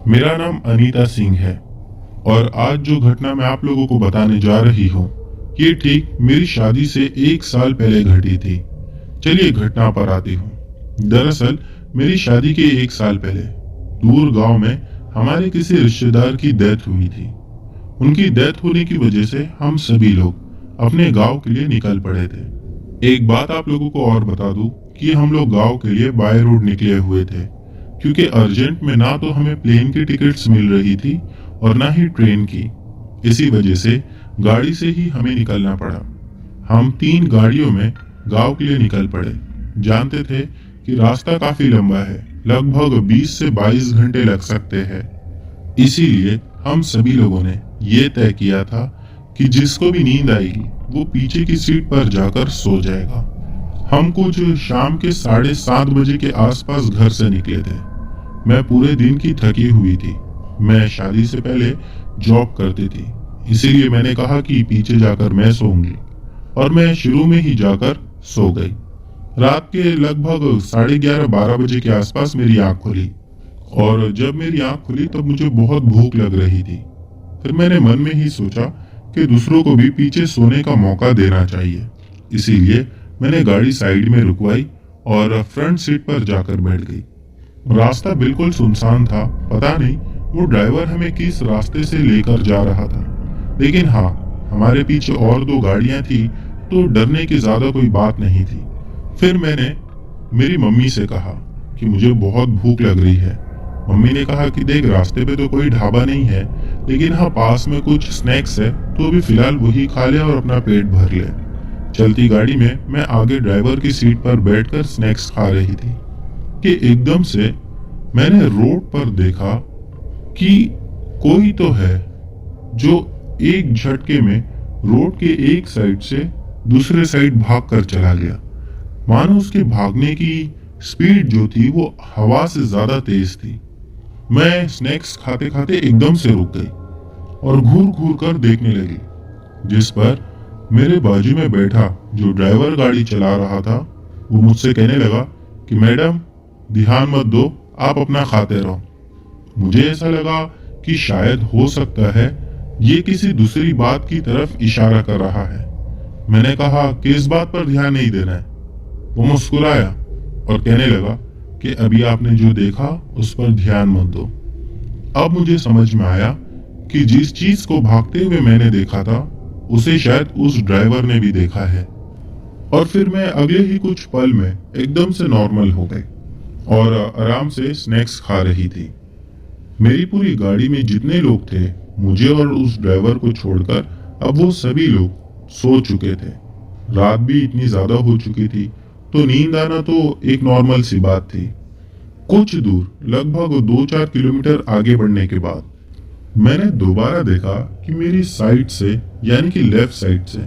मेरा नाम अनीता सिंह है और आज जो घटना मैं आप लोगों को बताने जा रही हूँ ये ठीक मेरी शादी से 1 साल पहले घटी थी। चलिए घटना पर आती हूँ। दरअसल मेरी शादी के 1 साल पहले दूर गांव में हमारे किसी रिश्तेदार की डेथ हुई थी। उनकी डेथ होने की वजह से हम सभी लोग अपने गांव के लिए निकल पड़े थे। एक बात आप लोगों को और बता दूं कि हम लोग गांव के लिए बाय रोड निकले हुए थे, क्योंकि अर्जेंट में ना तो हमें प्लेन की टिकट्स मिल रही थी और ना ही ट्रेन की। इसी वजह से गाड़ी से ही हमें निकलना पड़ा। हम 3 गाड़ियों में गांव के लिए निकल पड़े। जानते थे कि रास्ता काफी लंबा है, लगभग 20 से 22 घंटे लग सकते हैं। इसीलिए हम सभी लोगों ने ये तय किया था कि जिसको भी नींद आएगी वो पीछे की सीट पर जाकर सो जाएगा। हम कुछ शाम के 7:30 बजे के आसपास घर से निकले थे। मैं पूरे दिन की थकी हुई थी। मैं शादी से पहले जॉब करती थी, इसीलिए मैंने कहा कि पीछे जाकर मैं सोऊंगी और मैं शुरू में ही जाकर सो गई। रात के लगभग 11:30-12 बजे के आसपास मेरी आंख खुली और जब मेरी आंख खुली तब मुझे बहुत भूख लग रही थी। फिर मैंने मन में ही सोचा कि दूसरों को भी पीछे सोने का मौका देना चाहिए। इसीलिए मैंने गाड़ी साइड में रुकवाई और फ्रंट सीट पर जाकर बैठ गई। रास्ता बिल्कुल सुनसान था। पता नहीं वो ड्राइवर हमें किस रास्ते से लेकर जा रहा था, लेकिन हाँ, हमारे पीछे और 2 गाड़ियां थी तो डरने की ज्यादा कोई बात नहीं थी। फिर मैंने मेरी मम्मी से कहा कि मुझे बहुत भूख लग रही है। मम्मी ने कहा कि देख, रास्ते पे तो कोई ढाबा नहीं है, लेकिन हाँ पास में कुछ स्नैक्स है, तो अभी फिलहाल वही खा ले और अपना पेट भर ले। चलती गाड़ी में मैं आगे ड्राइवर की सीट पर बैठकर स्नैक्स खा रही थी कि एकदम से मैंने रोड पर देखा कि कोई तो है जो एक झटके में रोड के एक साइड से दूसरे साइड भागकर चला गया। मानो उसके भागने की स्पीड जो थी वो हवा से ज्यादा तेज थी। मैं स्नैक्स खाते खाते एकदम से रुक गई और घूर घूर कर देखने लगी, जिस पर मेरे बाजू में बैठा जो ड्राइवर गाड़ी चला रहा था वो मुझसे कहने लगा कि मैडम ध्यान मत दो, आप अपना खाते रहो। मुझे ऐसा लगा कि शायद हो सकता है ये किसी दूसरी बात की तरफ इशारा कर रहा है। मैंने कहा कि इस बात पर ध्यान नहीं देना है। वो मुस्कुराया और कहने लगा कि अभी आपने जो देखा उस पर ध्यान मत दो। अब मुझे समझ में आया कि जिस चीज को भागते हुए मैंने देखा था उसे शायद उस ड्राइवर ने भी देखा है। और फिर मैं अगले ही कुछ पल में एकदम से नॉर्मल हो गई और आराम से स्नैक्स खा रही थी। मेरी पूरी गाड़ी में जितने लोग थे, मुझे और उस ड्राइवर को छोड़कर अब वो सभी लोग सो चुके थे। रात भी इतनी ज्यादा हो चुकी थी तो नींद आना तो एक नॉर्मल सी बात थी। कुछ दूर लगभग 2-4 किलोमीटर आगे बढ़ने के बाद मैंने दोबारा देखा कि मेरी साइड से यानी कि लेफ्ट साइड से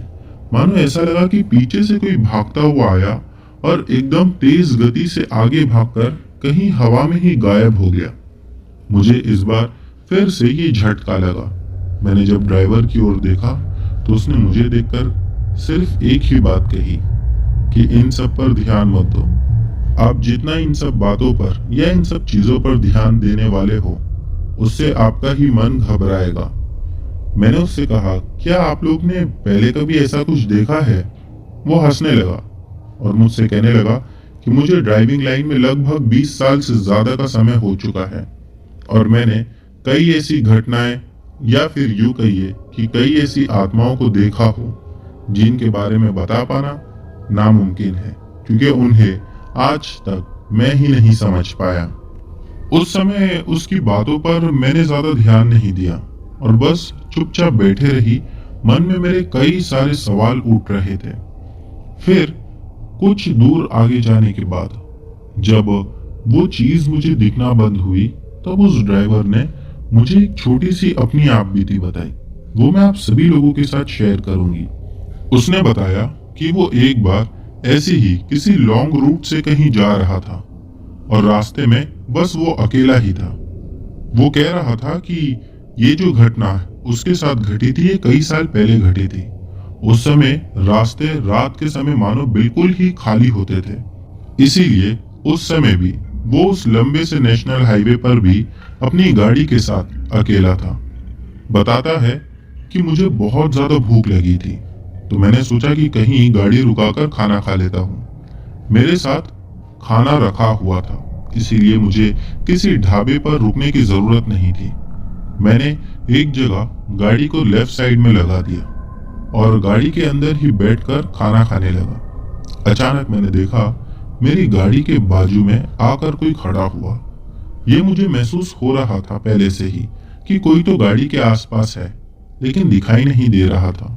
मानो ऐसा लगा कि पीछे से कोई भागता हुआ आया और एकदम तेज गति से आगे भागकर कहीं हवा में ही गायब हो गया। मुझे इस बार फिर से ये झटका लगा। मैंने जब ड्राइवर की ओर देखा तो उसने मुझे देखकर सिर्फ एक ही बात कही कि इन सब पर ध्यान मत दो। आप जितना इन सब बातों पर या इन सब चीजों पर ध्यान देने वाले हो उससे आपका ही मन घबराएगा। मैंने उससे कहा, क्या आप लोग ने पहले कभी ऐसा कुछ देखा है? वो हंसने लगा और मुझसे कहने लगा कि मुझे ड्राइविंग लाइन में लगभग 20 साल से ज्यादा का समय हो चुका है और मैंने कई ऐसी घटनाएं या फिर यूं कहिए कि कई ऐसी आत्माओं को देखा हो जिनके बारे में बता पाना नामुमकिन है, क्योंकि उन्हें आज तक मैं ही नहीं समझ पाया। उस समय उसकी बातों पर मैंने ज्यादा ध्यान नहीं दिया और बस चुपचाप बैठे रही। मन में मेरे कई सारे सवाल उठ रहे थे। फिर कुछ दूर आगे जाने के बाद जब वो चीज मुझे दिखना बंद हुई तब उस ड्राइवर ने मुझे एक छोटी सी अपनी आप बीती बताई। वो मैं आप सभी लोगों के साथ शेयर करूंगी। उसने बताया कि वो एक बार ऐसे ही किसी लॉन्ग रूट से कहीं जा रहा था और रास्ते में बस वो अकेला ही था। वो कह रहा था कि ये जो घटना उसके साथ घटी थी ये कई साल पहले घटी थी। उस समय रास्ते रात के समय मानो बिल्कुल ही खाली होते थे, इसीलिए उस समय भी वो उस लंबे से नेशनल हाईवे पर भी अपनी गाड़ी के साथ अकेला था। बताता है कि मुझे बहुत ज्यादा भूख लगी थी, तो मैंने सोचा कि कहीं गाड़ी रुकाकर खाना खा लेता हूँ। मेरे साथ खाना रखा हुआ था, इसीलिए मुझे किसी ढाबे पर रुकने की जरूरत नहीं थी। मैंने एक जगह गाड़ी को लेफ्ट साइड में लगा दिया और गाड़ी के अंदर ही बैठकर खाना खाने लगा। अचानक मैंने देखा मेरी गाड़ी के बाजू में आकर कोई खड़ा हुआ। ये मुझे महसूस हो रहा था पहले से ही कि कोई तो गाड़ी के आसपास है, लेकिन दिखाई नहीं दे रहा था।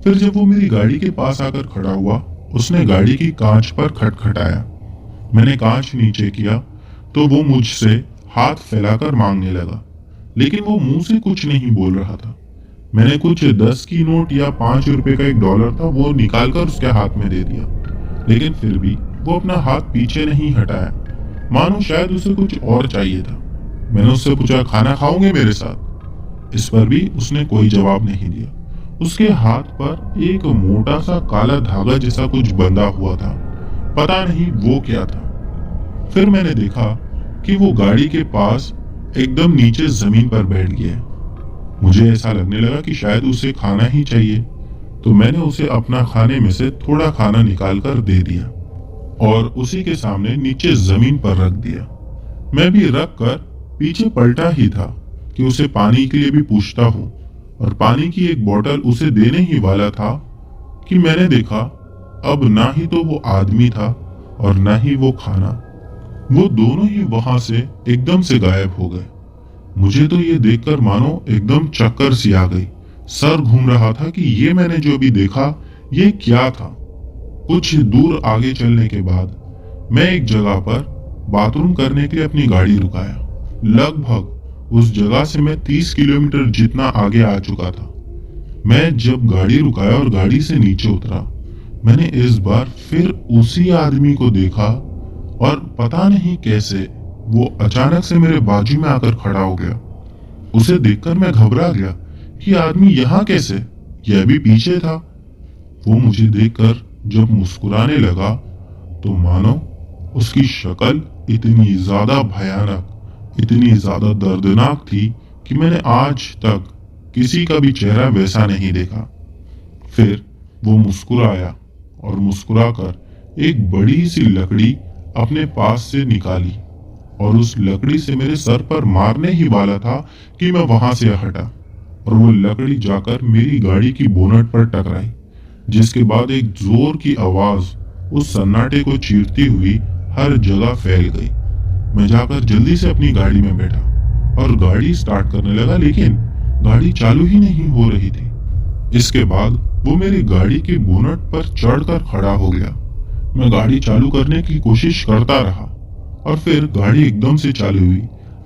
फिर जब वो मेरी गाड़ी के पास आकर खड़ा हुआ, उसने गाड़ी की कांच पर खटखटाया। मैंने कांच नीचे किया तो वो मुझसे हाथ फैलाकर मांगने लगा, लेकिन वो मुंह से कुछ नहीं बोल रहा था। मैंने कुछ 10 की नोट या 5 रुपए का एक डॉलर था, वो निकालकर उसके हाथ में दे दिया, लेकिन फिर भी वो अपना हाथ पीछे नहीं हटाया, मानो शायद उसे कुछ और चाहिए था। मैंने उससे पूछा, खाना खाओगे मेरे साथ? इस पर भी उसने कोई जवाब नहीं दिया। उसके हाथ पर एक मोटा सा काला धागा जैसा कुछ बंधा हुआ था, पता नहीं वो क्या था। फिर मैंने देखा कि वो गाड़ी के पास एकदम नीचे जमीन पर बैठ गया है। मुझे ऐसा लगने लगा कि शायद उसे खाना ही चाहिए, तो मैंने उसे अपना खाने में से थोड़ा खाना निकाल कर दे दिया और उसी के सामने नीचे जमीन पर रख दिया। मैं भी रख कर पीछे पलटा ही था कि उसे पानी के लिए भी पूछता हूँ, और पानी की एक बोतल उसे देने ही वाला था कि मैंने देखा अब ना ही तो वो आदमी था और ना ही वो खाना। वो दोनों ही वहां से एकदम से गायब हो गए। मुझे तो ये देखकर मानो एकदम चक्कर सी आ गई। सर घूम रहा था कि ये मैंने जो अभी देखा ये क्या था। कुछ दूर आगे चलने के बाद मैं एक जगह पर बाथरूम करने के लिए अपनी गाड़ी रुकाया। लगभग उस जगह से मैं 30 किलोमीटर जितना आगे आ चुका था। मैं जब गाड़ी रुकाया और गाड़ी से नीचे उतरा, मैंने इस बार फिर उसी आदमी को देखा और पता नहीं कैसे वो अचानक से मेरे बाजू में आकर खड़ा हो गया। उसे देखकर मैं घबरा गया कि आदमी यहाँ कैसे, यह भी पीछे था। वो मुझे देखकर जब मुस्कुराने लगा तो मानो उसकी शक्ल इतनी ज्यादा भयानक, इतनी ज्यादा दर्दनाक थी कि मैंने आज तक किसी का भी चेहरा वैसा नहीं देखा। फिर वो मुस्कुराया और मुस्कुराकर एक बड़ी सी लकड़ी अपने पास से निकाली और उस लकड़ी से मेरे सर पर मारने ही वाला था कि मैं वहां से हटा और वो लकड़ी जाकर मेरी गाड़ी की बोनट पर टकराई, जिसके बाद एक जोर की आवाज उस सन्नाटे को चीरती हुई हर जगह फैल गई। मैं जाकर जल्दी से अपनी गाड़ी में बैठा और गाड़ी स्टार्ट करने लगा, लेकिन गाड़ी चालू ही नहीं हो रही थी। इसके बाद वो मेरी गाड़ी के बोनट पर चढ़कर खड़ा हो गया। मैं गाड़ी चालू करने की कोशिश करता रहा और फिर गाड़ी एकदम से चालू हुई।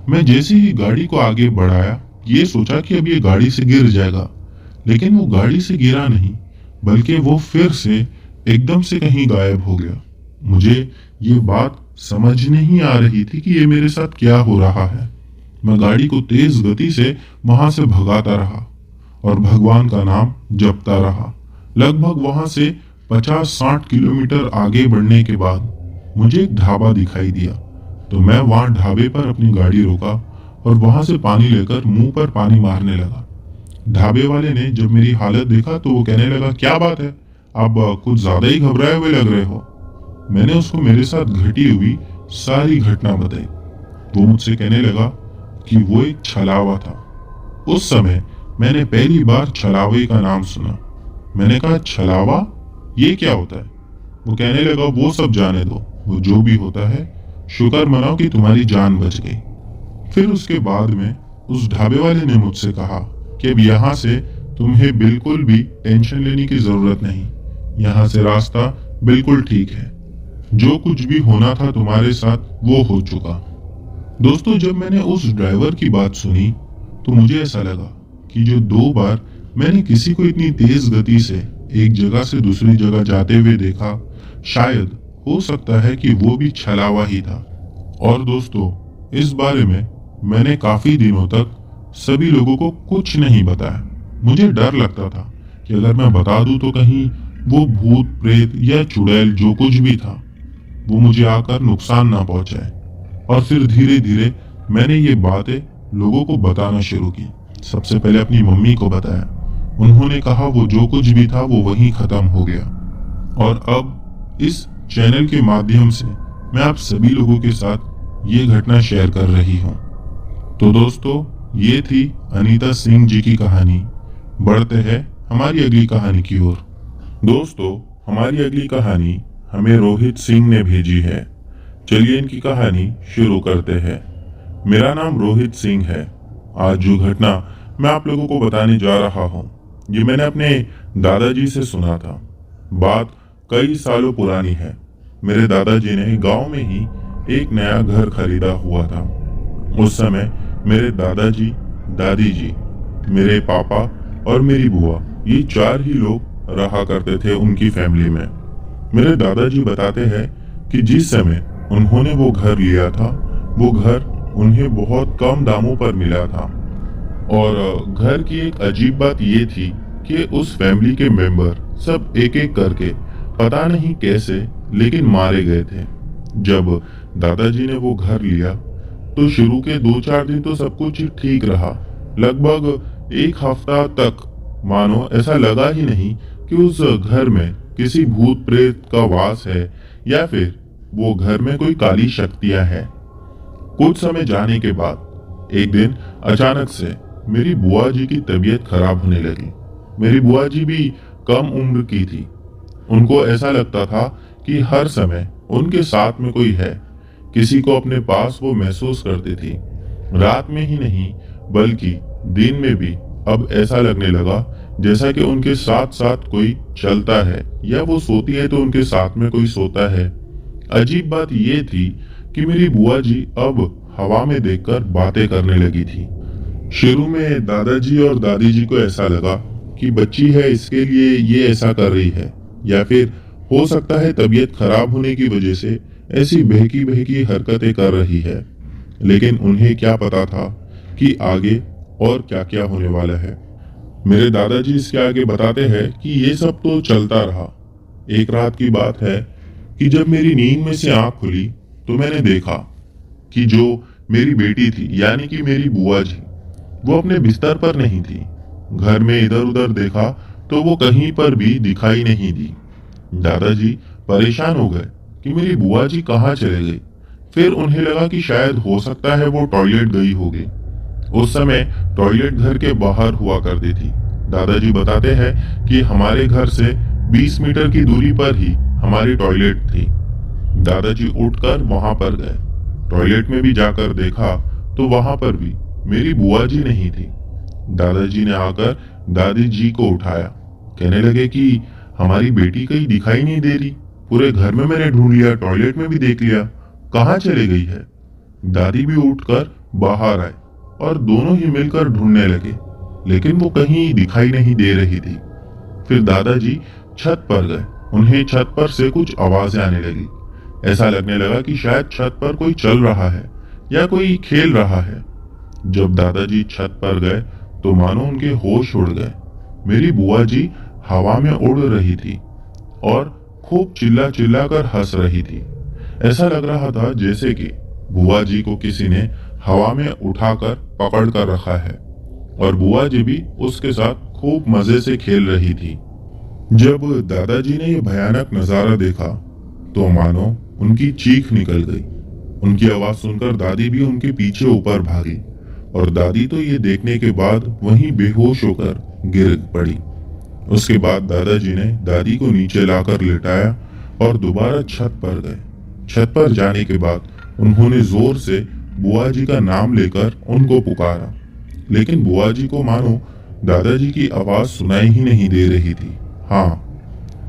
मैं जैसे ही गाड़ी को आगे बढ़ाया, ये सोचा कि अब ये गाड़ी से गिर जाएगा, लेकिन वो गाड़ी से गिरा नहीं, बल्कि वो फिर से एकदम से कहीं गायब हो गया। मुझे ये बात समझ नहीं आ रही थी कि ये मेरे साथ क्या हो रहा है। मैं गाड़ी को तेज गति से वहां से भगाता रहा और भगवान का नाम जपता रहा। लगभग वहां से 50-60 किलोमीटर आगे बढ़ने के बाद मुझे एक ढाबा दिखाई दिया, तो मैं वहां ढाबे पर अपनी गाड़ी रोका और वहां से पानी लेकर मुंह पर पानी मारने लगा। ढाबे वाले ने जब मेरी हालत देखा तो वो कहने लगा, क्या बात है, आप कुछ ज्यादा ही घबराए हुए लग रहे हो। मैंने उसको मेरे साथ घटी हुई सारी घटना बताई। वो मुझसे कहने लगा कि वो एक छलावा था। उस समय मैंने पहली बार छलावे का नाम सुना। मैंने कहा, छलावा, ये क्या होता है? वो कहने लगा, वो सब जाने दो, वो जो भी होता है शुक्र मनाओ कि तुम्हारी जान बच गई। फिर उसके बाद में उस ढाबे वाले ने मुझसे कहा कि अब यहाँ से तुम्हें बिल्कुल भी टेंशन लेने की जरूरत नहीं, यहाँ से रास्ता बिल्कुल ठीक है, जो कुछ भी होना था तुम्हारे साथ वो हो चुका। दोस्तों, जब मैंने उस ड्राइवर की बात सुनी तो मुझे ऐसा लगा कि जो 2 बार मैंने किसी को इतनी तेज गति से एक जगह से दूसरी जगह जाते हुए देखा, शायद हो सकता है कि वो भी छलावा ही था। और दोस्तों, इस बारे में मैंने काफी दिनों तक सभी लोगों को कुछ नहीं बताया। मुझे डर लगता था कि अगर मैं बता दूं तो कहीं वो भूत प्रेत या चुड़ैल जो कुछ भी था वो मुझे आकर नुकसान ना पहुंचाए। और फिर धीरे धीरे मैंने ये बातें लोगों को बताना शुरू की। सबसे पहले अपनी मम्मी को बताया। उन्होंने कहा वो जो कुछ भी था वो वहीं खत्म हो गया। और अब इस चैनल के माध्यम से मैं आप सभी लोगों के साथ ये घटना शेयर कर रही हूँ। तो दोस्तों, ये थी अनीता सिंह जी की कहानी। बढ़ते हैं हमारी अगली कहानी की ओर। दोस्तों, हमारी अगली कहानी हमें रोहित सिंह ने भेजी है। चलिए इनकी कहानी शुरू करते हैं। मेरा नाम रोहित सिंह है। आज जो घटना मैं आप लोगों को बताने जा रहा हूँ, ये मैंने अपने दादाजी से सुना था। बात कई सालों पुरानी है। मेरे दादाजी ने गांव में ही एक नया घर खरीदा हुआ था। उस समय मेरे दादाजी, दादी जी, मेरे पापा और मेरी बुआ, ये 4 ही लोग रहा करते थे उनकी फैमिली में। मेरे दादाजी बताते हैं कि जिस समय उन्होंने वो घर लिया था, वो घर उन्हें बहुत कम दामों पर मिला था। और घर की एक अजीब बात ये थी कि उस फैमिली के मेंबर सब एक एक करके पता नहीं कैसे लेकिन मारे गए थे। जब दादाजी ने वो घर लिया तो शुरू के 2-4 दिन तो सब कुछ ठीक रहा। लगभग 1 हफ्ता तक मानो ऐसा लगा ही नहीं कि उस घर में किसी भूत प्रेत का वास है या फिर वो घर में कोई काली शक्तियां है। कुछ समय जाने के बाद एक दिन अचानक से मेरी बुआ जी की तबीयत खराब होने लगी। मेरी बुआ जी भी कम उम्र की थी। उनको ऐसा लगता था कि हर समय उनके साथ में कोई है, किसी को अपने पास वो महसूस करती थी। रात में ही नहीं बल्कि दिन में भी अब ऐसा लगने लगा जैसा कि उनके साथ साथ कोई चलता है या वो सोती है तो उनके साथ में कोई सोता है। अजीब बात ये थी कि मेरी बुआ जी अब हवा में देखकर बातें करने लगी थी। शुरू में दादाजी और दादी जी को ऐसा लगा कि बच्ची है इसके लिए ये ऐसा कर रही है, या फिर हो सकता है तबीयत खराब होने की वजह से ऐसी बहकी बहकी हरकतें कर रही है। लेकिन उन्हें क्या पता था कि आगे और क्या क्या होने वाला है। मेरे दादाजी इसके आगे बताते हैं कि ये सब तो चलता रहा। एक रात की बात है कि जब मेरी नींद में से आंख खुली तो मैंने देखा कि जो मेरी बेटी थी यानी कि मेरी बुआ जी, वो अपने बिस्तर पर नहीं थी। घर में इधर उधर देखा तो वो कहीं पर भी दिखाई नहीं दी। दादाजी परेशान हो गए कि मेरी बुआ जी कहाँ चले गई। फिर उन्हें लगा कि शायद हो सकता है वो टॉयलेट गई होगी। उस समय टॉयलेट घर के बाहर हुआ करती थी। दादाजी बताते हैं कि हमारे घर से 20 मीटर की दूरी पर ही हमारी टॉयलेट थी। दादाजी उठकर वहां पर गए। टॉयलेट में भी जाकर देखा तो वहां पर भी मेरी बुआ जी नहीं थी। दादाजी ने आकर दादी जी को उठाया। कहने लगे कि हमारी बेटी कहीं दिखाई नहीं दे रही। पूरे घर में मैंने ढूंढ लिया, टॉयलेट में भी देख लिया, कहाँ चली गई है। दादी भी उठकर बाहर आए और दोनों ही मिलकर ढूंढने लगे, लेकिन वो कहीं दिखाई नहीं दे रही थी। फिर दादाजी छत पर गए। उन्हें छत पर से कुछ आवाजें आने लगी। ऐसा लगने लगा कि शायद छत पर कोई चल रहा है या कोई खेल रहा है। जब दादाजी छत पर गए तो मानो उनके होश उड़ गए। मेरी बुआ जी हवा में उड़ रही थी और खूब चिल्ला चिल्ला कर हंस रही थी। ऐसा लग रहा था जैसे कि बुआ जी को किसी ने हवा में उठाकर पकड़ कर रखा है और बुआ जी भी उसके साथ खूब मजे से खेल रही थी। जब दादाजी ने यह भयानक नजारा देखा तो मानो उनकी चीख निकल गई। उनकी आवाज सुनकर दादी भी उनके पीछे ऊपर भागी और दादी तो ये देखने के बाद वहीं बेहोश होकर गिर पड़ी। उसके बाद दादाजी ने दादी को नीचे लाकर लिटाया और दोबारा छत पर गए। छत पर जाने के बाद उन्होंने जोर से बुआ जी का नाम लेकर उनको पुकारा, लेकिन बुआ जी को मानो दादाजी की आवाज सुनाई ही नहीं दे रही थी। हाँ,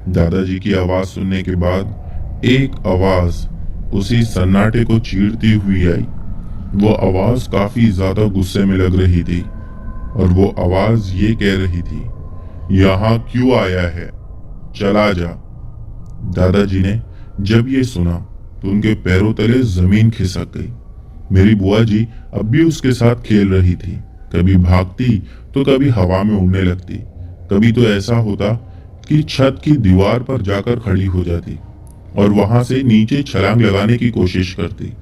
दादाजी की आवाज सुनने के बाद एक आवाज उसी सन्नाटे को चीरती हुई आई। वो आवाज काफी ज्यादा गुस्से में लग रही थी और वो आवाज ये कह रही थी, यहाँ क्यों आया है, चला जा। दादाजी ने जब ये सुना तो उनके पैरों तले जमीन खिसक गई। मेरी बुआ जी अब भी उसके साथ खेल रही थी। कभी भागती तो कभी हवा में उड़ने लगती। कभी तो ऐसा होता कि छत की दीवार पर जाकर खड़ी हो जाती और वहां से नीचे छलांग लगाने की कोशिश करती।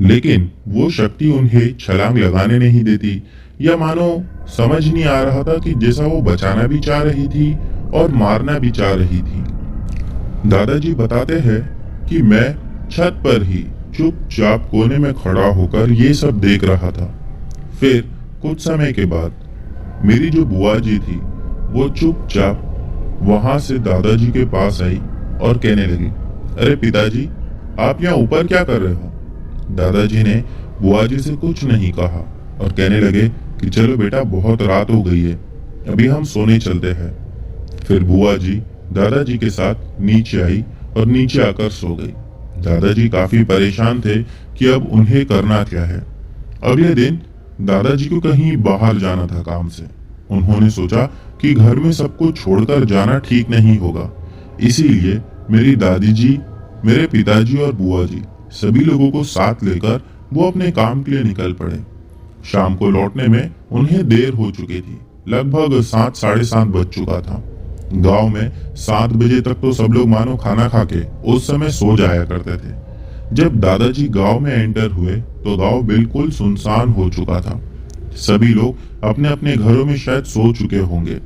लेकिन वो शक्ति उन्हें छलांग लगाने नहीं देती, या मानो समझ नहीं आ रहा था कि जैसा वो बचाना भी चाह रही थी और मारना भी चाह रही थी। दादाजी बताते हैं कि मैं छत पर ही चुपचाप कोने में खड़ा होकर ये सब देख रहा था। फिर कुछ समय के बाद मेरी जो बुआ जी थी वो चुपचाप वहां से दादाजी के पास आई और कहने लगी, अरे पिताजी, आप यहाँ ऊपर क्या कर रहे हो? दादाजी ने बुआ जी से कुछ नहीं कहा और कहने लगे कि चलो बेटा, बहुत रात हो गई है, अभी हम सोने चलते हैं। फिर बुआ जी दादाजी के साथ नीचे आई और नीचे आकर सो गई। दादाजी काफी परेशान थे कि अब उन्हें करना क्या है। अगले दिन दादाजी को कहीं बाहर जाना था काम से। उन्होंने सोचा कि घर में सबको छोड़कर जाना ठीक नहीं होगा, इसीलिए मेरी दादी जी, मेरे पिताजी और बुआ जी सभी लोगों को साथ लेकर वो अपने काम के लिए निकल पड़े। शाम को लौटने में उन्हें देर हो चुकी थी, लगभग 7 साढ़े 7 बज चुका था। गांव में 7 बजे तक तो सब लोग मानो खाना खा के उस समय सो जाया करते थे। जब दादाजी गांव में एंटर हुए तो गांव बिल्कुल सुनसान हो चुका था। सभी लोग अपने अपने घरों में शायद सो चुके होंगे।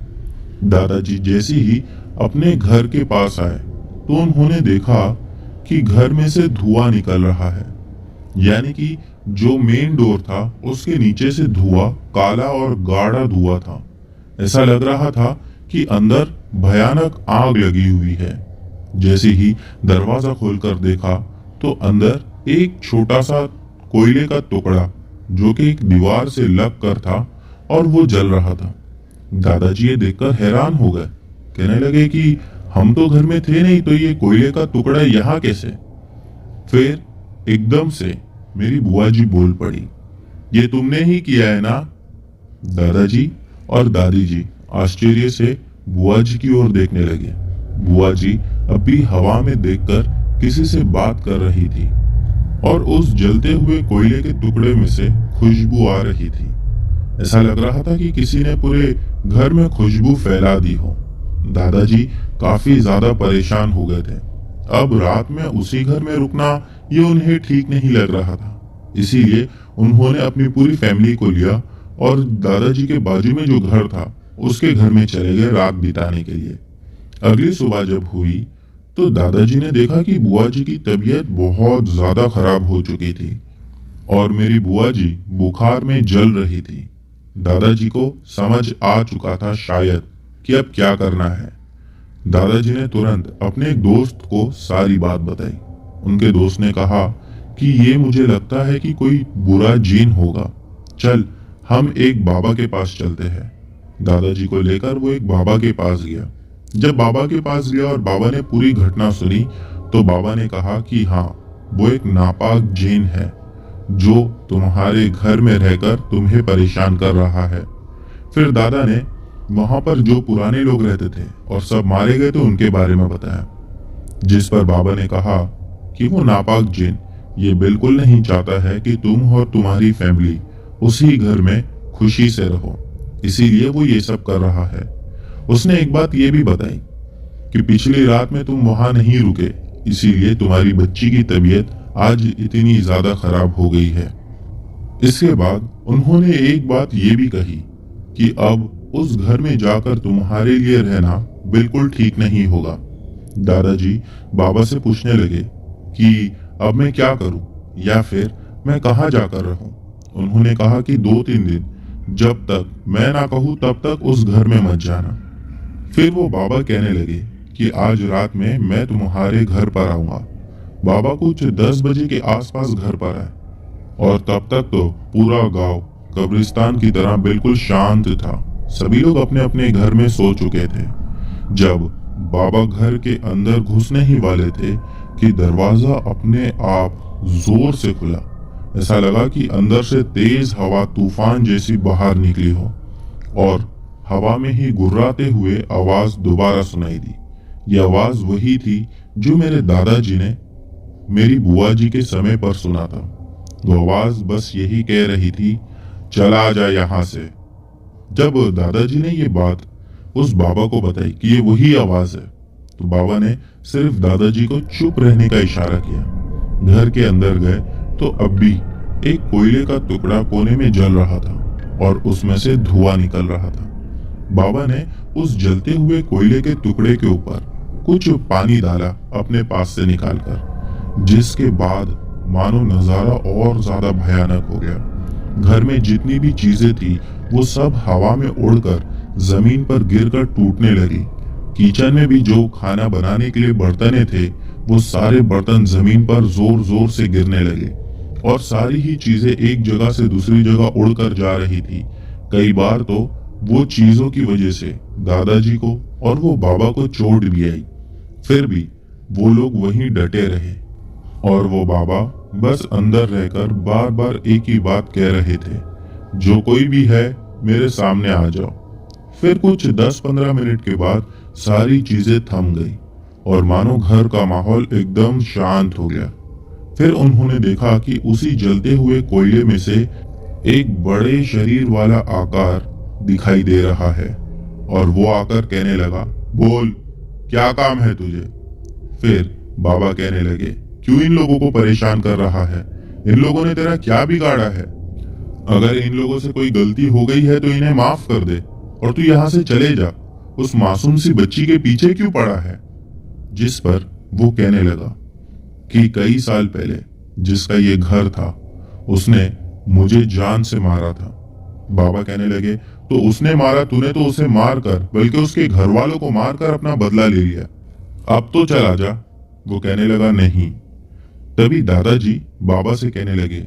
दादाजी जैसे ही अपने घर के पास आए तो उन्होंने देखा कि घर में से धुआं निकल रहा है, यानी कि जो मेन डोर था उसके नीचे से धुआं काला और गाढ़ा धुआं था। ऐसा लग रहा था कि अंदर भयानक आग लगी हुई है। जैसे ही दरवाजा खोलकर देखा तो अंदर एक छोटा सा कोयले का टुकड़ा जो कि एक दीवार से लग कर था और वो जल रहा था। दादाजी ये देखकर हैरान हो गए, कहने लगे कि हम तो घर में थे नहीं, तो ये कोयले का टुकड़ा यहाँ कैसे? फिर एकदम से मेरी बुआ जी बोल पड़ी, ये तुमने ही किया है ना? दादाजी और दादी जी आश्चर्य से बुआ जी की ओर देखने लगे। बुआ जी अभी हवा में देखकर किसी से बात कर रही थी और उस जलते हुए कोयले के टुकड़े में से खुशबू आ रही थी। ऐसा लग रहा था कि किसी ने पूरे घर में खुशबू फैला दी हो। दादाजी काफी ज्यादा परेशान हो गए थे। अब रात में उसी घर में रुकना ये उन्हें ठीक नहीं लग रहा था, इसीलिए उन्होंने अपनी पूरी फैमिली को लिया और दादाजी के बाजू में जो घर था उसके घर में चले गए रात बिताने के लिए। अगली सुबह जब हुई तो दादाजी ने देखा कि बुआ जी की तबीयत बहुत ज्यादा खराब हो चुकी थी और मेरी बुआ जी बुखार में जल रही थी। दादाजी को समझ आ चुका था शायद कि अब क्या करना है। दादाजी ने तुरंत अपने एक दोस्त को सारी बात बताई। उनके दोस्त ने कहा कि ये मुझे लगता है कि कोई बुरा जीन होगा, चल हम एक बाबा के पास चलते हैं। दादाजी को लेकर वो एक बाबा के पास गया। जब बाबा के पास गया और बाबा ने पूरी घटना सुनी तो बाबा ने कहा कि हाँ, वो एक नापाक जीन है जो तुम्हारे घर में रहकर तुम्हें परेशान कर रहा है। फिर दादा ने वहां पर जो पुराने लोग रहते थे और सब मारे गए थे उनके बारे में बताया, जिस पर बाबा ने कहा कि वो नापाक जिन ये बिल्कुल नहीं चाहता है कि तुम और तुम्हारी फैमिली उसी घर में खुशी से रहो, इसीलिए वो ये सब कर रहा है। उसने एक बात ये भी बताई कि पिछली रात में तुम वहां नहीं रुके, इसीलिए तुम्हारी बच्ची की तबीयत आज इतनी ज्यादा खराब हो गई है। इसके बाद उन्होंने एक बात ये भी कही कि अब उस घर में जाकर तुम्हारे लिए रहना बिल्कुल ठीक नहीं होगा। दादाजी बाबा से पूछने लगे कि अब मैं क्या करूं या फिर मैं कहाँ जाकर रहूं। उन्होंने कहा कि 2-3 दिन जब तक मैं ना कहूं तब तक उस घर में मत जाना। फिर वो बाबा कहने लगे कि आज रात में मैं तुम्हारे घर पर आऊंगा। बाबा कुछ 10 बजे के आसपास घर पर आए और तब तक तो पूरा गांव कब्रिस्तान की तरह बिल्कुल शांत था। सभी लोग अपने अपने घर में सो चुके थे। जब बाबा घर के अंदर घुसने ही वाले थे कि दरवाजा अपने आप जोर से खुला। ऐसा लगा कि अंदर से तेज हवा तूफान जैसी बाहर निकली हो और हवा में ही गुर्राते हुए आवाज दोबारा सुनाई दी। ये आवाज वही थी जो मेरे दादाजी ने मेरी बुआ जी के समय पर सुना था। वो आवाज बस यही कह रही थी, चला जा यहाँ से। जब दादाजी ने ये बात उस बाबा को बताई कि ये वही आवाज है, तो बाबा ने सिर्फ दादाजी को चुप रहने का इशारा किया। घर के अंदर गए तो अब भी एक कोयले का टुकड़ा कोने में जल रहा था और उसमें से धुआं निकल रहा था। बाबा ने उस जलते हुए कोयले के टुकड़े के ऊपर कुछ पानी डाला अपने पास से निकालकर, जिसके बाद मानो नजारा और ज्यादा भयानक हो गया। घर में जितनी भी चीजें थी वो सब हवा में उड़कर जमीन पर गिरकर टूटने लगी। किचन में भी जो खाना बनाने के लिए बर्तने थे वो सारे बर्तन जमीन पर जोर जोर से गिरने लगे और सारी ही चीजें एक जगह से दूसरी जगह उड़कर जा रही थी। कई बार तो वो चीजों की वजह से दादाजी को और वो बाबा को चोट भी आई। फिर भी वो लोग वहीं डटे रहे और वो बाबा बस अंदर रहकर बार बार एक ही बात कह रहे थे, जो कोई भी है मेरे सामने आ जाओ। फिर कुछ 10-15 मिनट के बाद सारी चीजें थम गई और मानो घर का माहौल एकदम शांत हो गया। फिर उन्होंने देखा कि उसी जलते हुए कोयले में से एक बड़े शरीर वाला आकार दिखाई दे रहा है और वो आकर कहने लगा, बोल क्या काम है तुझे। फिर बाबा कहने लगे, क्यों इन लोगों को परेशान कर रहा है? इन लोगों ने तेरा क्या बिगाड़ा है? अगर इन लोगों से कोई गलती हो गई है तो इन्हें माफ कर दे और तू यहाँ से चले जा। उस मासूम सी बच्ची के पीछे क्यों पड़ा है? जिस पर वो कहने लगा कि कई साल पहले जिसका ये घर था उसने मुझे जान से मारा था। बाबा कहने लगे, तो उसने मारा, तूने तो उसे मार कर बल्कि उसके घर वालों को मार कर अपना बदला ले लिया। अब तो चला जा। वो कहने लगा, नहीं। तभी दादाजी बाबा से कहने लगे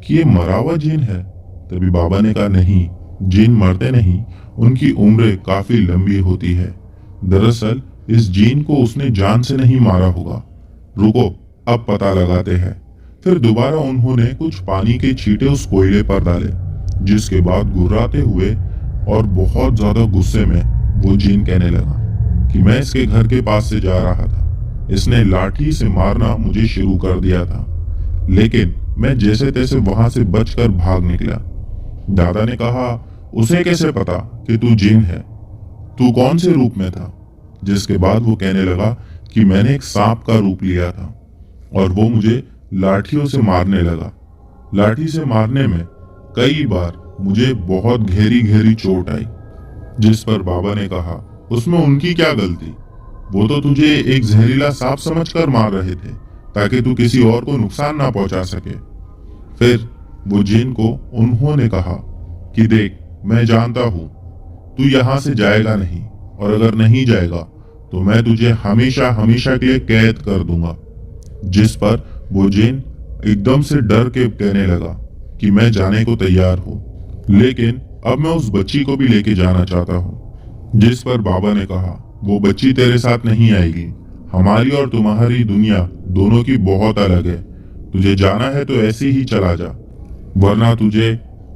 कि ये मरा हुआ जिन है। तभी बाबा ने कहा, नहीं, जिन मरते नहीं, उनकी उम्र काफी लंबी होती है। दरअसल इस जिन को उसने जान से नहीं मारा होगा। रुको, अब पता लगाते हैं। फिर दोबारा उन्होंने कुछ पानी के छींटे उस कोयले पर डाले, जिसके बाद गुर्राते हुए और बहुत ज्यादा गुस्से में वो जिन कहने लगा कि मैं इसके घर के पास से जा रहा था। इसने लाठी से मारना मुझे शुरू कर दिया था, लेकिन मैं जैसे तैसे वहां से बचकर भाग निकला। दादा ने कहा, उसे कैसे पता कि तू जिन है? तू कौन से रूप में था? जिसके बाद वो कहने लगा कि मैंने एक सांप का रूप लिया था और वो मुझे लाठियों से मारने लगा। लाठी से मारने में कई बार मुझे बहुत गहरी गहरी चोट आई। जिस पर बाबा ने कहा, उसमें उनकी क्या गलती? वो तो तुझे एक जहरीला सांप समझकर मार रहे थे ताकि तू किसी और को नुकसान ना पहुंचा सके। फिर वो जिन को उन्होंने कहा कि देख, मैं जानता हूं तू यहां से जाएगा नहीं, और अगर नहीं जाएगा तो मैं तुझे हमेशा हमेशा के लिए कैद कर दूंगा। जिस पर वो जिन एकदम से डर के कहने लगा कि मैं जाने को तैयार हूं, लेकिन अब मैं उस बच्ची को भी लेके जाना चाहता हूं। जिस पर बाबा ने कहा, वो बच्ची तेरे साथ नहीं आएगी। हमारी और तुम्हारी दुनिया दोनों की बहुत अलग है। तुझे जाना है तो ऐसे ही चला जा, वरना तुझे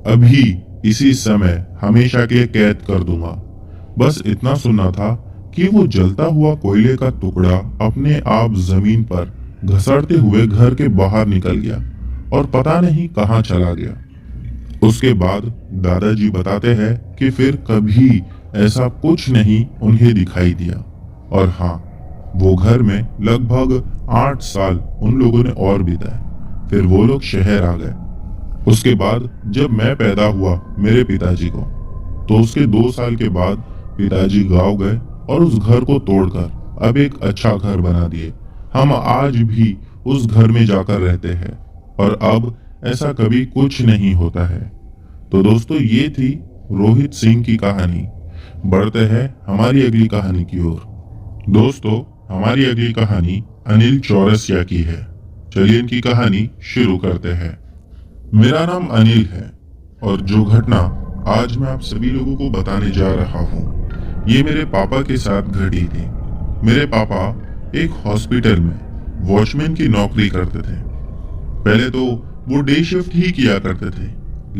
अभी इसी समय हमेशा के लिए कैद कर दूंगा। बस इतना सुनना था कि वो जलता हुआ कोयले का टुकड़ा अपने आप जमीन पर घसड़ते हुए घर के बाहर निकल गया और पता नहीं कहां चला गया। उसके बाद दादाजी बताते हैं कि फिर कभी ऐसा कुछ नहीं उन्हें दिखाई दिया। और हाँ, वो घर में लगभग 8 साल उन लोगों ने और बिताए। फिर वो लोग शहर आ गए। उसके बाद जब मैं पैदा हुआ मेरे पिताजी को, तो उसके 2 साल के बाद पिताजी गांव गए और उस घर को तोड़कर अब एक अच्छा घर बना दिए। हम आज भी उस घर में जाकर रहते हैं और अब ऐसा कभी कुछ नहीं होता है। तो दोस्तों, ये थी रोहित सिंह की कहानी। बढ़ते हैं हमारी अगली कहानी की ओर। दोस्तों, हमारी अगली कहानी अनिल चौरसिया की है। चलिए इनकी कहानी शुरू करते हैं। मेरा नाम अनिल है और जो घटना आज मैं आप सभी लोगों को बताने जा रहा हूँ, ये मेरे पापा के साथ घटी थी। मेरे पापा एक हॉस्पिटल में वॉचमैन की नौकरी करते थे। पहले तो वो डे शिफ्ट ही किया करते थे,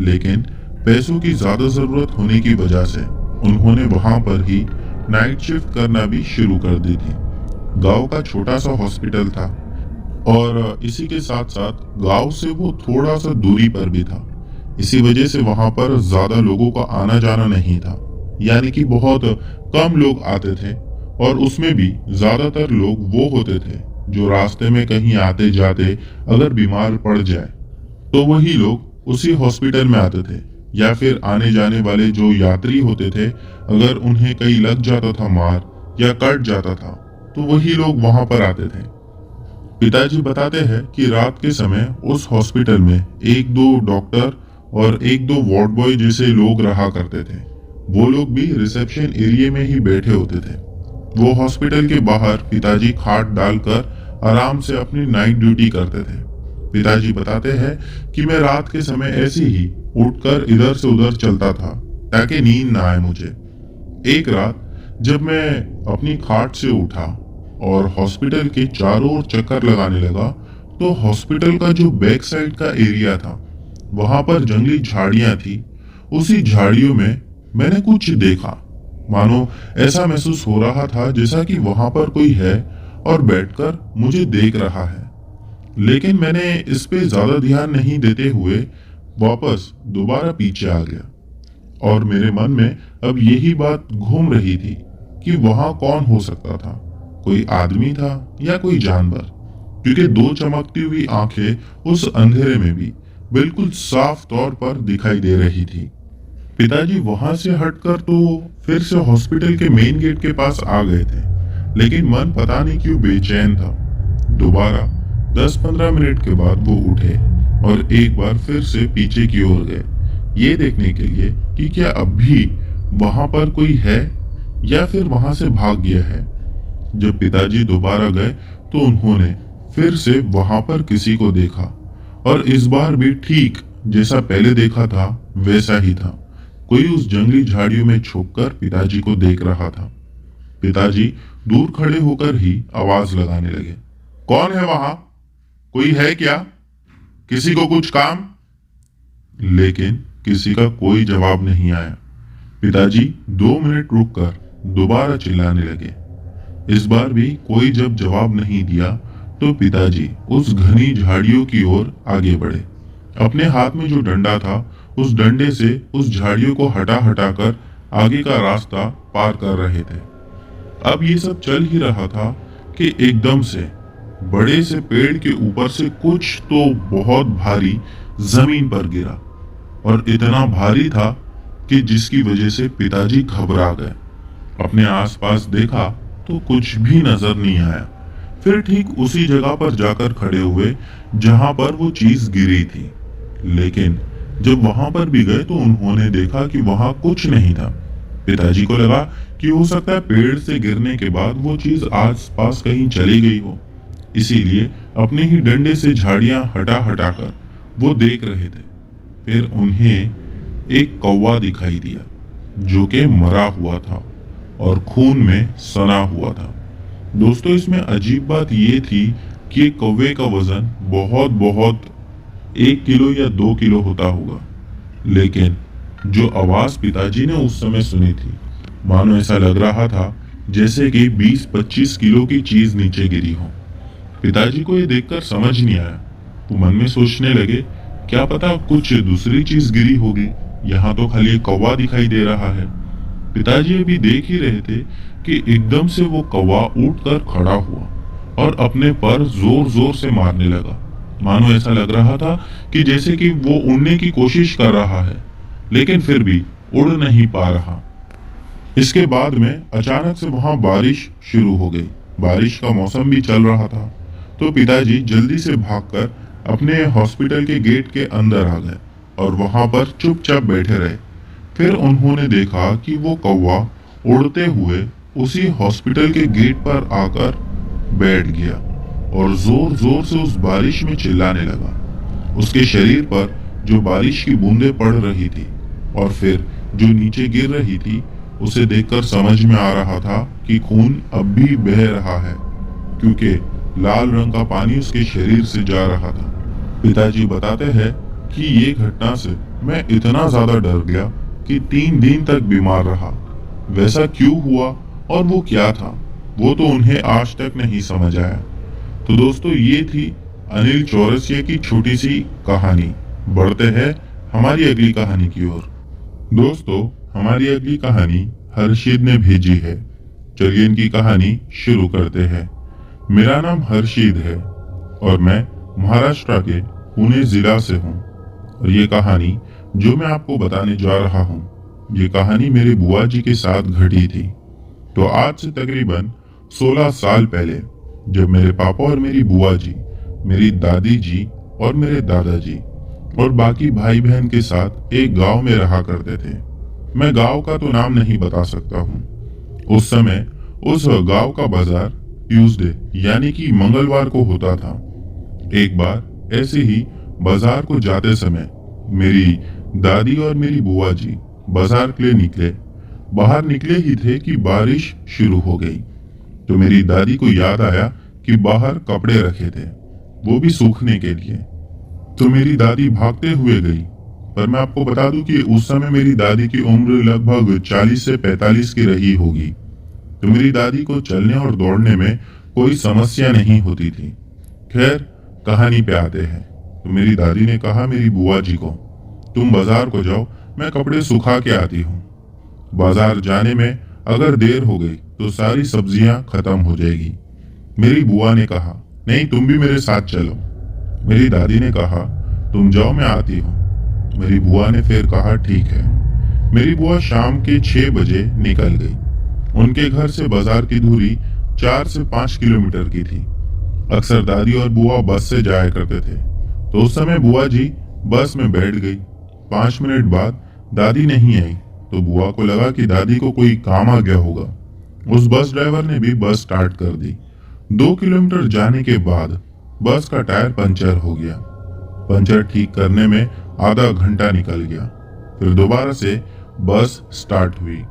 लेकिन पैसों की ज्यादा जरूरत होने की वजह से उन्होंने वहां पर ही नाइट शिफ्ट करना भी शुरू कर दी थी। गांव का छोटा सा हॉस्पिटल था और इसी के साथ साथ गांव से वो थोड़ा सा दूरी पर भी था। इसी वजह से वहां पर ज्यादा लोगों का आना जाना नहीं था, यानी कि बहुत कम लोग आते थे और उसमें भी ज्यादातर लोग वो होते थे जो रास्ते में कहीं आते जाते अगर बीमार पड़ जाए तो वही लोग उसी हॉस्पिटल में आते थे, या फिर आने जाने वाले जो यात्री होते थे, अगर उन्हें कहीं लग जाता था मार या कट जाता था, तो वही लोग वहां पर आते थे। पिताजी बताते हैं कि रात के समय उस हॉस्पिटल में एक दो डॉक्टर और एक दो वार्ड बॉय जैसे लोग रहा करते थे। वो लोग भी रिसेप्शन एरिया में ही बैठे होते थे। वो हॉस्पिटल के बाहर पिताजी खाट डालकर आराम से अपनी नाइट ड्यूटी करते थे। पिताजी बताते हैं कि मैं रात के समय ऐसे ही उठकर इधर से उधर चलता था ताकि नींद ना आए मुझे। एक रात जब मैं अपनी खाट से उठा और हॉस्पिटल के चारों ओर चक्कर लगाने लगा, तो हॉस्पिटल का जो बैक साइड का एरिया था, वहां पर जंगली झाड़ियां थी। उसी झाड़ियों में मैंने कुछ देखा। मानो ऐसा महसूस हो रहा था जैसा कि वहां पर कोई है और बैठकर मुझे देख रहा है। लेकिन मैंने इस पे ज्यादा ध्यान नहीं देते हुए वापस दोबारा पीछे आ गया। और मेरे मन में अब यही बात घूम रही थी कि वहां कौन हो सकता था, कोई आदमी था या कोई जानवर, क्योंकि दो चमकती हुई आंखें उस अंधेरे में भी बिल्कुल साफ तौर पर दिखाई दे रही थी। पिताजी वहां से हटकर तो फिर से हॉस्पिटल के मेन गेट के पास आ गए थे, लेकिन मन पता नहीं क्यों बेचैन था। दोबारा 10-15 मिनट के बाद वो उठे और एक बार फिर से पीछे की ओर गए, ये देखने के लिए कि क्या अब भी वहां पर कोई है या फिर वहां से भाग गया है। जब पिताजी दोबारा गए तो उन्होंने फिर से वहां पर किसी को देखा, और इस बार भी ठीक जैसा पहले देखा था वैसा ही था। कोई उस जंगली झाड़ियों में छुपकर पिताजी को देख रहा था। पिताजी दूर खड़े होकर ही आवाज लगाने लगे, कौन है वहां? कोई है क्या? किसी को कुछ काम? लेकिन किसी का कोई जवाब नहीं आया। पिताजी 2 मिनट रुककर दोबारा चिल्लाने लगे। इस बार भी कोई जब जवाब नहीं दिया तो पिताजी उस घनी झाड़ियों की ओर आगे बढ़े। अपने हाथ में जो डंडा था, उस डंडे से उस झाड़ियों को हटा हटाकर आगे का रास्ता पार कर रहे थे। अब ये सब चल ही रहा था कि एकदम से बड़े से पेड़ के ऊपर से कुछ तो बहुत भारी जमीन पर गिरा, और इतना भारी था कि जिसकी वजह से पिताजी घबरा गए। अपने आसपास देखा तो कुछ भी नजर नहीं आया। फिर ठीक उसी जगह पर जाकर खड़े हुए जहां पर वो चीज गिरी थी। लेकिन जब वहां पर भी गए तो उन्होंने देखा कि वहां कुछ नहीं था। पिताजी को लगा कि हो सकता है पेड़ से गिरने के बाद वो चीज आसपास कहीं चली गई हो, इसीलिए अपने ही डंडे से झाड़ियां हटा हटाकर वो देख रहे थे। फिर उन्हें एक कौवा दिखाई दिया जो कि मरा हुआ था और खून में सना हुआ था। दोस्तों, इसमें अजीब बात ये थी कि कौवे का वजन बहुत बहुत 1 किलो या 2 किलो होता होगा, लेकिन जो आवाज पिताजी ने उस समय सुनी थी, मानो ऐसा लग रहा था जैसे कि 20-25 किलो की चीज नीचे गिरी हो। पिताजी को ये देखकर समझ नहीं आया। वो मन में सोचने लगे, क्या पता कुछ दूसरी चीज गिरी होगी, यहाँ तो खाली एक कौवा दिखाई दे रहा है। पिताजी अभी देख ही रहे थे कि एकदम से वो कौवा उठकर खड़ा हुआ और अपने पर जोर जोर से मारने लगा। मानो ऐसा लग रहा था कि जैसे कि वो उड़ने की कोशिश कर रहा है, लेकिन फिर भी उड़ नहीं पा रहा। इसके बाद में अचानक से वहां बारिश शुरू हो गई। बारिश का मौसम भी चल रहा था, तो पिताजी जल्दी से भागकर अपने हॉस्पिटल के गेट के अंदर आ गए और वहां पर चुपचाप बैठे रहे। फिर उन्होंने देखा कि वो कौवा उड़ते हुए उसी हॉस्पिटल के गेट पर आकर बैठ गया और जोर जोर से उस बारिश में चिल्लाने लगा। उसके शरीर पर जो बारिश की बूंदें पड़ रही थी और फिर जो नीचे गिर रही थी, उसे देखकर समझ में आ रहा था कि खून अब भी बह रहा है, क्योंकि लाल रंग का पानी उसके शरीर से जा रहा था। पिताजी बताते हैं कि ये घटना से मैं इतना ज्यादा डर गया कि 3 दिन तक बीमार रहा। वैसा क्यों हुआ और वो क्या था, वो तो उन्हें आज तक नहीं समझ आया। तो दोस्तों, ये थी अनिल चौरसिया की छोटी सी कहानी। बढ़ते हैं हमारी अगली कहानी की ओर। दोस्तों, हमारी अगली कहानी हर्षिद ने भेजी है। चलिए इनकी कहानी शुरू करते हैं। मेरा नाम हर्षिद है और मैं महाराष्ट्र के पुणे जिला से हूँ। और ये कहानी जो मैं आपको बताने जा रहा हूँ, ये कहानी मेरे बुआ जी के साथ घटी थी। तो आज से तकरीबन 16 साल पहले, जब मेरे पापा और मेरी बुआ जी, मेरी दादी जी और मेरे दादाजी और बाकी भाई बहन के साथ एक गांव में रहा करते थे। मैं गांव का तो नाम नहीं बता सकता हूँ। उस समय उस गांव का बाजार ट्यूसडे यानी कि मंगलवार को होता था। एक बार ऐसे ही बाजार को जाते समय मेरी दादी और मेरी बुआ जी बाजार के लिए निकले। बाहर निकले ही थे कि बारिश शुरू हो गई। तो मेरी दादी को याद आया कि बाहर कपड़े रखे थे, वो भी सूखने के लिए। तो मेरी दादी भागते हुए गई। पर मैं आपको बता दूं कि उस समय मेरी दादी की उम्र लगभग 40 से 45 की रही होगी। तो मेरी दादी को चलने और दौड़ने में कोई समस्या नहीं होती थी। खैर, कहानी पे आते हैं। तो मेरी दादी ने कहा मेरी बुआ जी को, तुम बाजार को जाओ, मैं कपड़े सुखा के आती हूँ। बाजार जाने में अगर देर हो गई तो सारी सब्जियां खत्म हो जाएगी। मेरी बुआ ने कहा, नहीं, तुम भी मेरे साथ चलो। मेरी दादी ने कहा, तुम जाओ, मैं आती हूँ। मेरी बुआ ने फिर कहा, ठीक है। मेरी बुआ शाम के 6 बजे निकल गई। उनके घर से बाजार की दूरी 4 से 5 किलोमीटर की थी। अक्सर दादी और बुआ बस से जाया करते थे। तो उस समय बुआ जी बस में बैठ गई। 5 मिनट बाद दादी नहीं आई। तो बुआ को लगा कि दादी को कोई काम आ गया होगा। उस बस ड्राइवर ने भी बस स्टार्ट कर दी। 2 किलोमीटर जाने के बाद बस का टायर पंचर हो गया। पंचर ठीक करने में आधा घंटा निकल गया। फिर दोबारा से बस स्टार्ट हुई।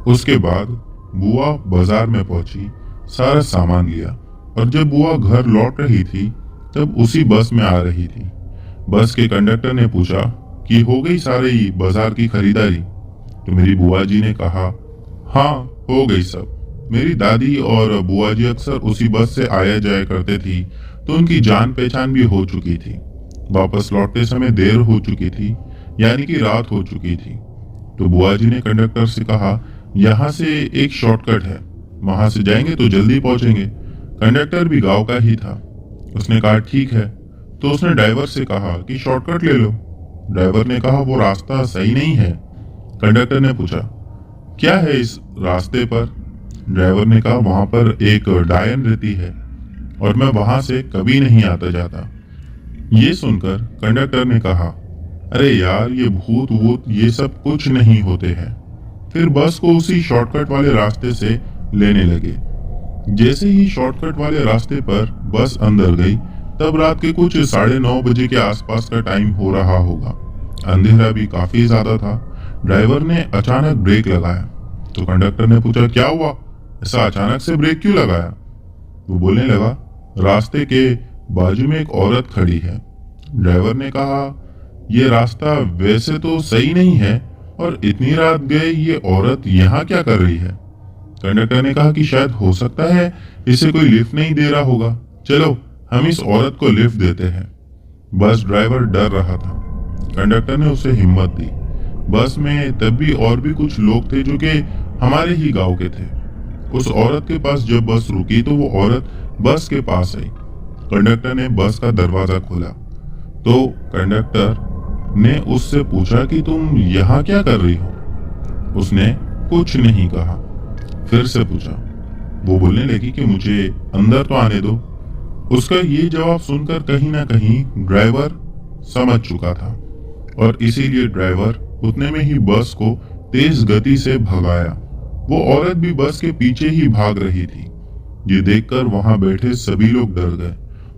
उसके बाद बुआ बाजार में पहुंची, सारा सामान लिया और जब बुआ घर लौट रही थी तब उसी बस में आ रही थी। बस के कंडक्टर ने पूछा कि हो गई सारी बाजार की खरीदारी? तो मेरी बुआ जी ने कहा, हाँ, हो गई सब। मेरी दादी और बुआ जी अक्सर उसी बस से आया जाया करते थी, तो उनकी जान पहचान भी हो चुकी थी। वापस लौटते समय देर हो चुकी थी, यानी कि रात हो चुकी थी। तो बुआ जी ने कंडक्टर से कहा, यहाँ से एक शॉर्टकट है, वहां से जाएंगे तो जल्दी पहुंचेंगे। कंडक्टर भी गांव का ही था। उसने कहा, ठीक है। तो उसने ड्राइवर से कहा कि शॉर्टकट ले लो। ड्राइवर ने कहा, वो रास्ता सही नहीं है। कंडक्टर ने पूछा, क्या है इस रास्ते पर? ड्राइवर ने कहा, वहां पर एक डायन रहती है और मैं वहां से कभी नहीं आता जाता। ये सुनकर कंडक्टर ने कहा, अरे यार, ये भूत वूत ये सब कुछ नहीं होते हैं। फिर बस को उसी शॉर्टकट वाले रास्ते से लेने लगे। जैसे ही शॉर्टकट वाले रास्ते पर बस अंदर गई, तब रात के कुछ 9:30 बजे के आसपास का टाइम हो रहा होगा। अंधेरा भी काफी ज्यादा था। ड्राइवर ने अचानक ब्रेक लगाया। तो कंडक्टर ने पूछा, क्या हुआ, ऐसा अचानक से ब्रेक क्यों लगाया? वो बोलने लगा, रास्ते के बाजू में एक औरत खड़ी है। ड्राइवर ने कहा, ये रास्ता वैसे तो सही नहीं है और इतनी रात गए ये औरत यहाँ क्या कर रही है? कंडक्टर ने कहा कि शायद हो सकता है इसे कोई लिफ्ट नहीं दे रहा होगा, चलो हम इस औरत को लिफ्ट देते हैं। बस ड्राइवर डर रहा था। कंडक्टर ने उसे हिम्मत दी। बस में तब भी और भी कुछ लोग थे जो कि हमारे ही गांव के थे। उस औरत के पास जब बस रुकी तो वो औरत बस के पास आई। कंडक्टर ने बस का दरवाजा खोला तो कंडक्टर ने उससे पूछा कि तुम यहाँ क्या कर रही हो? उसने कुछ नहीं कहा। फिर से पूछा। वो बोलने लगी कि मुझे अंदर तो आने दो। उसका ये जवाब सुनकर कहीं ना कहीं ड्राइवर समझ चुका था और इसीलिए ड्राइवर उतने में ही बस को तेज गति से भगाया। वो औरत भी बस के पीछे ही भाग रही थी। ये देखकर वहां बैठे सभी लोग डर गए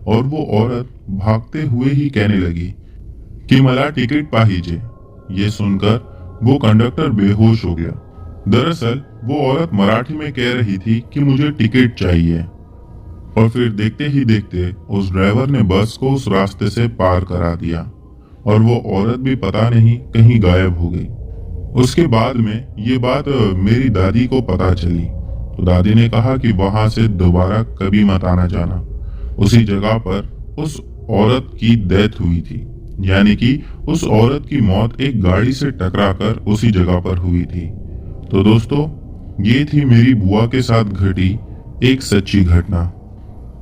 और वो औरत भागते हुए ही कहने लगी कि मला टिकट पाहिजे। ये सुनकर वो कंडक्टर बेहोश हो गया। दरअसल वो औरत मराठी में कह रही थी कि मुझे टिकट चाहिए। और फिर देखते ही देखते उस ड्राइवर ने बस को उस रास्ते से पार करा दिया और वो औरत भी पता नहीं कहीं गायब हो गई। उसके बाद में ये बात मेरी दादी को पता चली तो दादी ने कहा कि वहां से दोबारा कभी मत आना जाना। उसी जगह पर उस औरत की डेथ हुई थी, यानी कि उस औरत की मौत एक गाड़ी से टकराकर उसी जगह पर हुई थी। तो दोस्तों, ये थी मेरी बुआ के साथ घटी एक सच्ची घटना।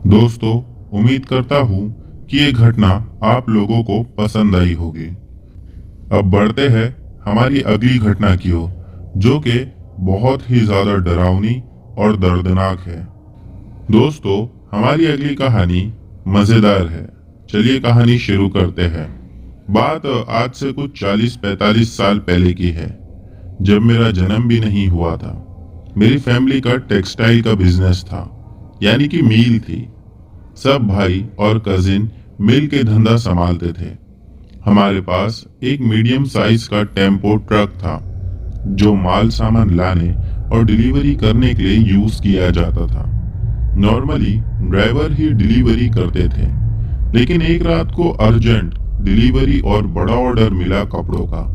दोस्तों, उम्मीद करता हूँ कि ये घटना आप लोगों को पसंद आई होगी। अब बढ़ते हैं हमारी अगली घटना की ओर, जो कि बहुत ही ज्यादा डरावनी और दर्दनाक है। दोस्तों, हमारी अगली कहानी मजेदार है। चलिए कहानी शुरू करते हैं। बात आज से कुछ 40-45 साल पहले की है, जब मेरा जन्म भी नहीं हुआ था। मेरी फैमिली का टेक्सटाइल का बिजनेस था, यानी कि मिल थी। सब भाई और कजिन मिल के धंधा संभालते थे। हमारे पास एक मीडियम साइज का टेम्पो ट्रक था, जो माल सामान लाने और डिलीवरी करने के लिए यूज किया जाता था। नॉर्मली ड्राइवर ही डिलीवरी करते थे, लेकिन एक रात को अर्जेंट डिलीवरी और बड़ा ऑर्डर मिला कपड़ों का।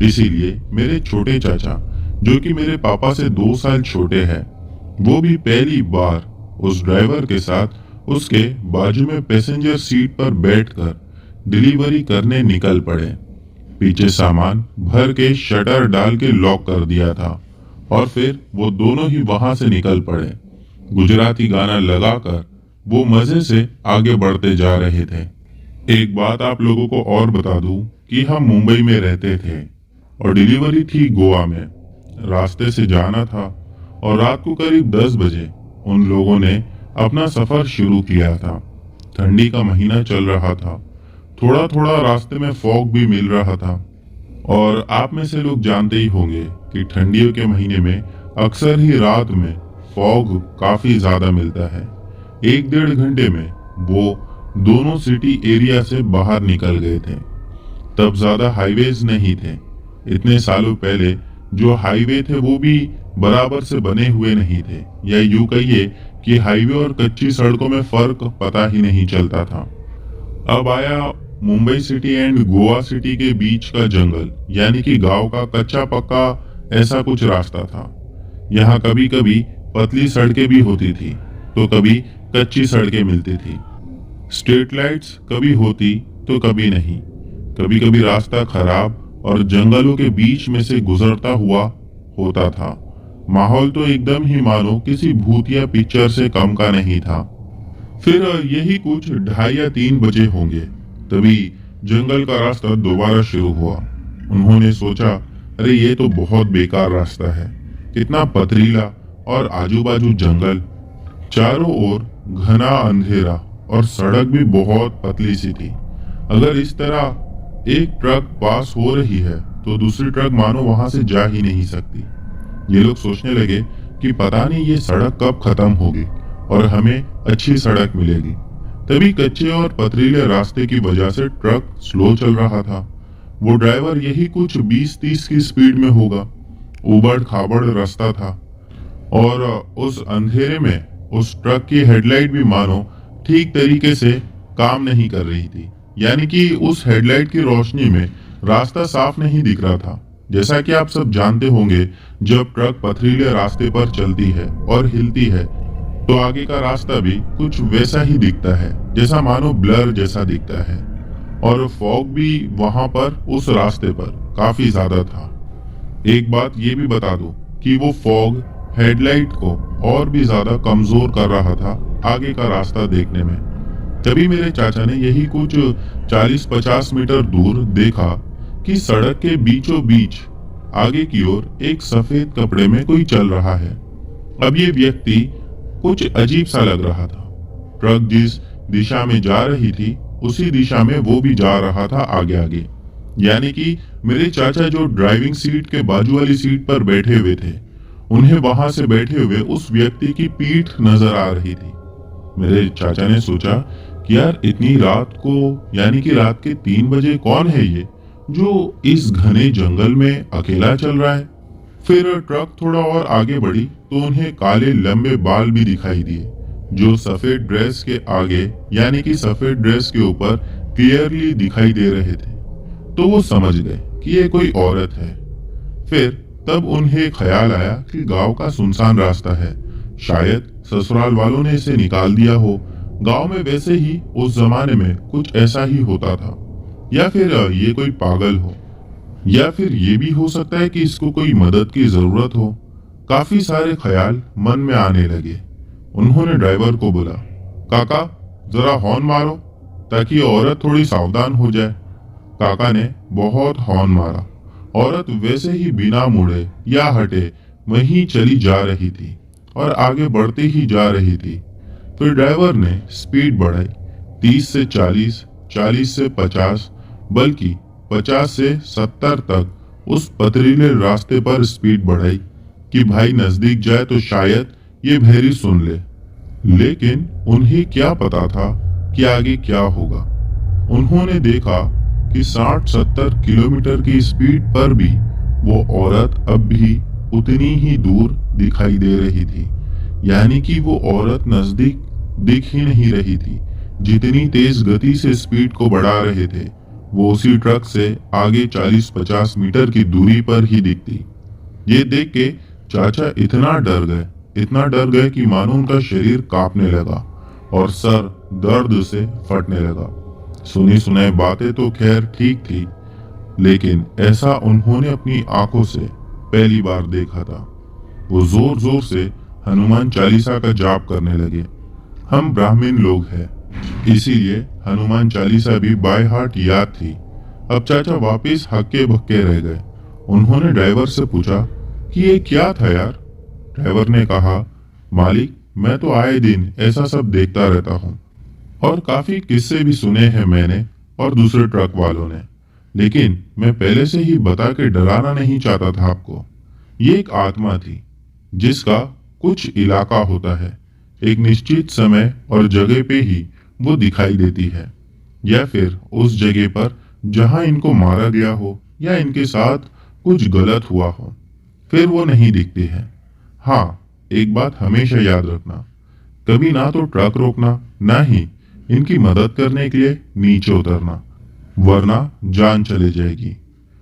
इसीलिए मेरे छोटे चाचा, जो कि मेरे पापा से 2 साल छोटे हैं, वो भी पहली बार उस ड्राइवर के साथ उसके बाजू में पैसेंजर सीट पर बैठकर डिलीवरी करने निकल पड़े। पीछे सामान भर के शटर डाल के लॉक कर दिया था और फिर वो दोनों ही वहां से निकल पड़े। गुजराती गाना लगाकर वो मजे से आगे बढ़ते जा रहे थे। एक बात आप लोगों को और बता दूं कि हम मुंबई में रहते थे और डिलीवरी थी गोवा में। रास्ते से जाना था और रात को करीब 10 बजे उन लोगों ने अपना सफर शुरू किया था। ठंडी का महीना चल रहा था, थोड़ा थोड़ा रास्ते में फॉग भी मिल रहा था। और आप में से लोग जानते ही होंगे कि ठंडियों के महीने में अक्सर ही रात में फॉग काफी ज्यादा मिलता है। 1-1.5 घंटे में वो दोनों सिटी एरिया से बाहर निकल गए थे। तब ज्यादा हाईवेज नहीं थे। इतने सालों पहले जो हाईवे थे वो भी बराबर से बने हुए नहीं थे, या यूं कहिए कि हाईवे और कच्ची सड़कों में फर्क पता ही नहीं चलता था। अब आया Mumbai city and Goa city के बीच का जंगल, यानी कि गांव का कच्चा पक्का ऐसा कुछ रास्ता था। यहाँ कभी कभी पतली सड़कें भी होती थी तो कभी कच्ची सड़कें मिलती थी। स्ट्रीट लाइट्स कभी होती तो कभी नहीं। कभी कभी रास्ता खराब और जंगलों के बीच में से गुजरता हुआ होता था। माहौल तो एकदम ही मानो किसी भूतिया पिक्चर से कम का नहीं था। फिर यही कुछ 2:30 या 3 बजे होंगे, तभी जंगल का रास्ता दोबारा शुरू हुआ। उन्होंने सोचा, अरे ये तो बहुत बेकार रास्ता है, कितना पथरीला और आजू बाजू जंगल, चारों ओर घना अंधेरा और सड़क भी बहुत पतली सी थी। अगर इस तरह एक ट्रक पास हो रही है तो दूसरी ट्रक मानो वहां से जा ही नहीं सकती। ये लोग सोचने लगे कि पता नहीं ये सड़क कब खत्म होगी और हमें अच्छी सड़क मिलेगी। तभी कच्चे और पथरीले रास्ते की वजह से ट्रक स्लो चल रहा था। वो ड्राइवर यही कुछ 20-30 की स्पीड में होगा। उबड़ खाबड़ रास्ता था और उस अंधेरे में उस ट्रक की हेडलाइट भी मानो ठीक तरीके से काम नहीं कर रही थी, यानी कि उस हेडलाइट की रोशनी में रास्ता साफ नहीं दिख रहा था। जैसा कि आप सब जानते होंगे, जब ट्रक पथरीले रास्ते पर चलती है और हिलती है तो आगे का रास्ता भी कुछ वैसा ही दिखता है, जैसा मानो ब्लर जैसा दिखता है। और फॉग भी वहां पर उस रास्ते पर काफी ज्यादा था। एक बात ये भी बता दूं कि वो फॉग हेडलाइट को और भी ज्यादा कमजोर कर रहा था आगे का रास्ता देखने में। तभी मेरे चाचा ने यही कुछ 40-50 मीटर दूर देखा कि सड़क के बीचों बीच आगे की ओर एक सफेद कपड़े में कोई चल रहा है। अब ये व्यक्ति कुछ अजीब सा लग रहा था। ट्रक जिस दिशा में जा रही थी उसी दिशा में वो भी जा रहा था आगे आगे, यानी कि मेरे चाचा जो ड्राइविंग सीट के बाजू वाली सीट पर बैठे हुए थे, उन्हें वहां से बैठे हुए उस व्यक्ति की पीठ नजर आ रही थी। मेरे चाचा ने सोचा कि यार इतनी रात को, यानी कि रात के 3 बजे कौन है ये जो इस घने जंगल में अकेला चल रहा है। फिर ट्रक थोड़ा और आगे बढ़ी तो उन्हें काले लंबे बाल भी दिखाई दिए, जो सफेद ड्रेस के आगे, यानी कि सफेद ड्रेस के ऊपर क्लियरली दिखाई दे रहे थे। तो वो समझ गए कि ये कोई औरत है। फिर तब उन्हें ख्याल आया कि गांव का सुनसान रास्ता है, शायद ससुराल वालों ने इसे निकाल दिया हो। गांव में वैसे ही उस जमाने में कुछ ऐसा ही होता था, या फिर ये कोई पागल हो, या फिर ये भी हो सकता है कि इसको कोई मदद की जरूरत हो। काफी सारे ख्याल मन में आने लगे। उन्होंने ड्राइवर को बोला, काका जरा हॉर्न मारो। ताकि औरत थोड़ी सावधान हो जाए। काका ने बहुत हॉर्न मारा। औरत वैसे ही बिना मुड़े या हटे वहीं चली जा रही थी और आगे बढ़ती ही जा रही थी। फिर ड्राइवर ने स्पीड बढ़ाई, 30 से 40, 40 से 50, बल्कि 50 से 70 तक उस पथरीले रास्ते पर स्पीड बढ़ाई कि भाई नजदीक जाए तो शायद ये भैरी सुन ले। लेकिन उन्हें क्या पता था कि आगे क्या होगा। उन्होंने देखा कि 60-70 किलोमीटर की स्पीड पर भी वो औरत अब भी उतनी ही दूर दिखाई दे रही थी। यानी कि वो औरत नजदीक दिख ही नहीं रही थी। जितनी तेज गति से स्पीड को बढ़ा रहे थे वो उसी ट्रक से आगे 40-50 मीटर की दूरी पर ही दिखती। ये देख के चाचा इतना डर गए कि मानो उनका शरीर कांपने लगा और सर दर्द से फटने लगा। सुनी सुनाई बातें तो खैर ठीक थी, लेकिन ऐसा उन्होंने अपनी आंखों से पहली बार देखा था। वो जोर जोर से हनुमान चालीसा का जाप करने लगे। हम ब्राह्मण लोग हैं, इसीलिए हनुमान चालीसा भी बाय हार्ट याद थी। अब चाचा वापिस हक्के बक्के रह गए। उन्होंने ड्राइवर से पूछा कि ये क्या था यार। ड्राइवर ने कहा, मालिक मैं तो आए दिन ऐसा सब देखता रहता हूँ और काफी किस्से भी सुने हैं मैंने और दूसरे ट्रक वालों ने, लेकिन मैं पहले से ही बता के डराना नहीं चाहता था आपको। ये एक आत्मा थी जिसका कुछ इलाका होता है, एक निश्चित समय और जगह पे ही वो दिखाई देती है, या फिर उस जगह पर जहां इनको मारा गया हो या इनके साथ कुछ गलत हुआ हो, फिर वो नहीं दिखते हैं। हाँ, एक बात हमेशा याद रखना, कभी ना तो ट्रक रोकना, ना ही इनकी मदद करने के लिए नीचे उतरना, वरना जान चली जाएगी।